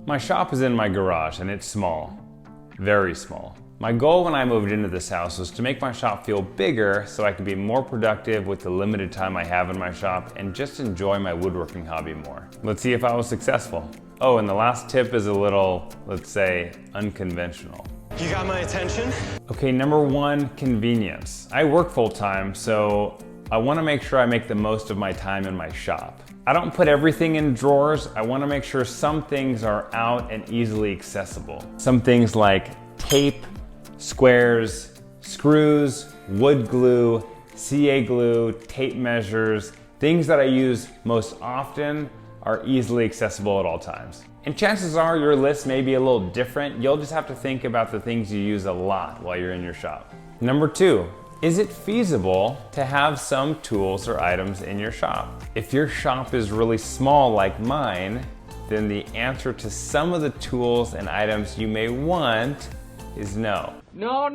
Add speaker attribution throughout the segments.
Speaker 1: My shop is in my garage and it's small, very small. My goal when I moved into this house was to make my shop feel bigger so I could be more productive with the limited time I have in my shop and just enjoy my woodworking hobby more. Let's see if I was successful. Oh, and the last tip is a little, let's say, unconventional.
Speaker 2: You got my attention?
Speaker 1: Okay, number one, convenience. I work full time, so I want to make sure I make the most of my time in my shop. I don't put everything in drawers. I want to make sure some things are out and easily accessible. Some things like tape, squares, screws, wood glue, CA glue, tape measures, things that I use most often are easily accessible at all times. And chances are your list may be a little different. You'll just have to think about the things you use a lot while you're in your shop. Number two, is it feasible to have some tools or items in your shop? If your shop is really small like mine, then the answer to some of the tools and items you may want is no.
Speaker 3: No.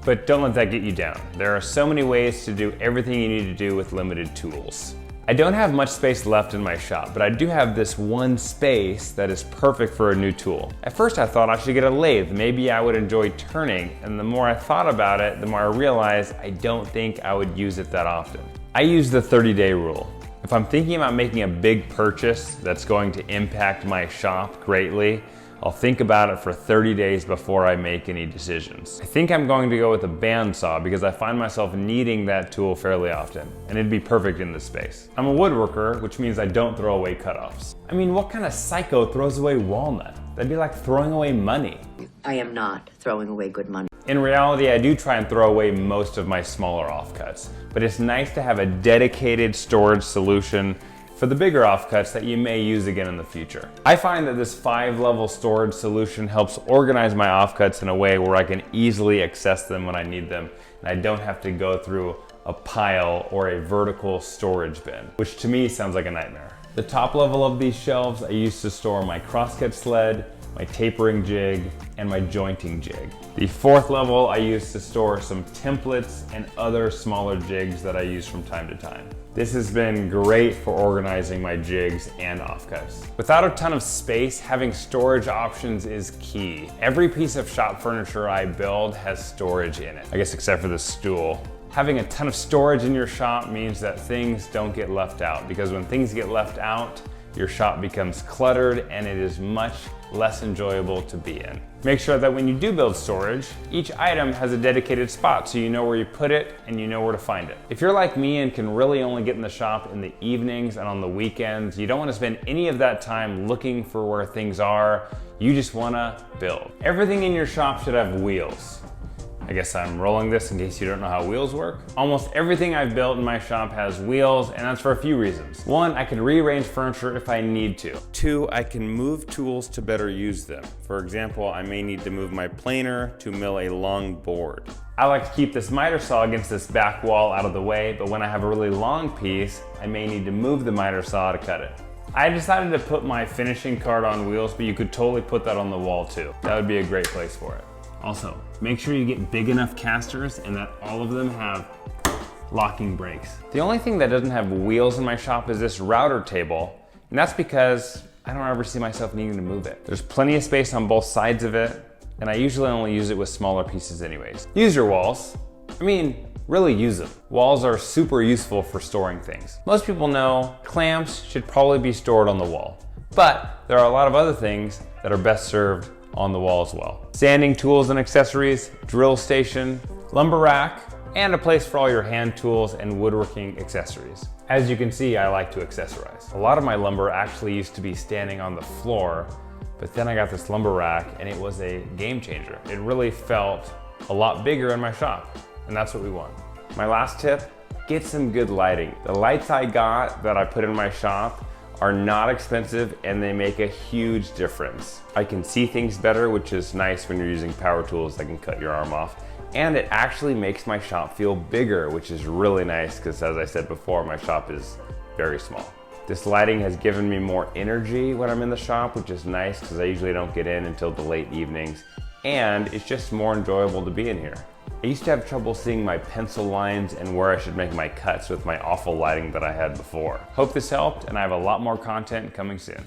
Speaker 1: But don't let that get you down. There are so many ways to do everything you need to do with limited tools. I don't have much space left in my shop, but I do have this one space that is perfect for a new tool. At first I thought I should get a lathe. Maybe I would enjoy turning, and the more I thought about it, the more I realized I don't think I would use it that often. I use the 30-day rule. If I'm thinking about making a big purchase that's going to impact my shop greatly, I'll think about it for 30 days before I make any decisions. I think I'm going to go with a bandsaw because I find myself needing that tool fairly often, and it'd be perfect in this space. I'm a woodworker, which means I don't throw away cutoffs. I mean, what kind of psycho throws away walnut? That'd be like throwing away money.
Speaker 4: I am not throwing away good money.
Speaker 1: In reality, I do try and throw away most of my smaller offcuts, but it's nice to have a dedicated storage solution for the bigger offcuts that you may use again in the future. I find that this 5-level storage solution helps organize my offcuts in a way where I can easily access them when I need them, and I don't have to go through a pile or a vertical storage bin, which to me sounds like a nightmare. The top level of these shelves I use to store my crosscut sled, my tapering jig, and my jointing jig. The 4th level I use to store some templates and other smaller jigs that I use from time to time. This has been great for organizing my jigs and offcuts. Without a ton of space, having storage options is key. Every piece of shop furniture I build has storage in it, I guess except for the stool. Having a ton of storage in your shop means that things don't get left out, because when things get left out, your shop becomes cluttered and it is much less enjoyable to be in. Make sure that when you do build storage, each item has a dedicated spot so you know where you put it and you know where to find it. If you're like me and can really only get in the shop in the evenings and on the weekends, you don't want to spend any of that time looking for where things are. You just want to build. Everything in your shop should have wheels. I guess I'm rolling this in case you don't know how wheels work. Almost everything I've built in my shop has wheels, and that's for a few reasons. 1, I can rearrange furniture if I need to. 2, I can move tools to better use them. For example, I may need to move my planer to mill a long board. I like to keep this miter saw against this back wall out of the way, but when I have a really long piece, I may need to move the miter saw to cut it. I decided to put my finishing cart on wheels, but you could totally put that on the wall too. That would be a great place for it. Also, make sure you get big enough casters and that all of them have locking brakes. The only thing that doesn't have wheels in my shop is this router table, and that's because I don't ever see myself needing to move it. There's plenty of space on both sides of it, and I usually only use it with smaller pieces anyways. Use your walls. I mean, really use them. Walls are super useful for storing things. Most people know clamps should probably be stored on the wall, but there are a lot of other things that are best served on the wall as well. Sanding tools and accessories, drill station, lumber rack, and a place for all your hand tools and woodworking accessories. As you can see, I like to accessorize. A lot of my lumber actually used to be standing on the floor, but then I got this lumber rack and it was a game changer. It really felt a lot bigger in my shop, and that's what we want. My last tip, get some good lighting. The lights I got that I put in my shop are not expensive and they make a huge difference. I can see things better, which is nice when you're using power tools that can cut your arm off. And it actually makes my shop feel bigger, which is really nice because, as I said before, my shop is very small. This lighting has given me more energy when I'm in the shop, which is nice because I usually don't get in until the late evenings. And it's just more enjoyable to be in here. I used to have trouble seeing my pencil lines and where I should make my cuts with my awful lighting that I had before. Hope this helped, and I have a lot more content coming soon.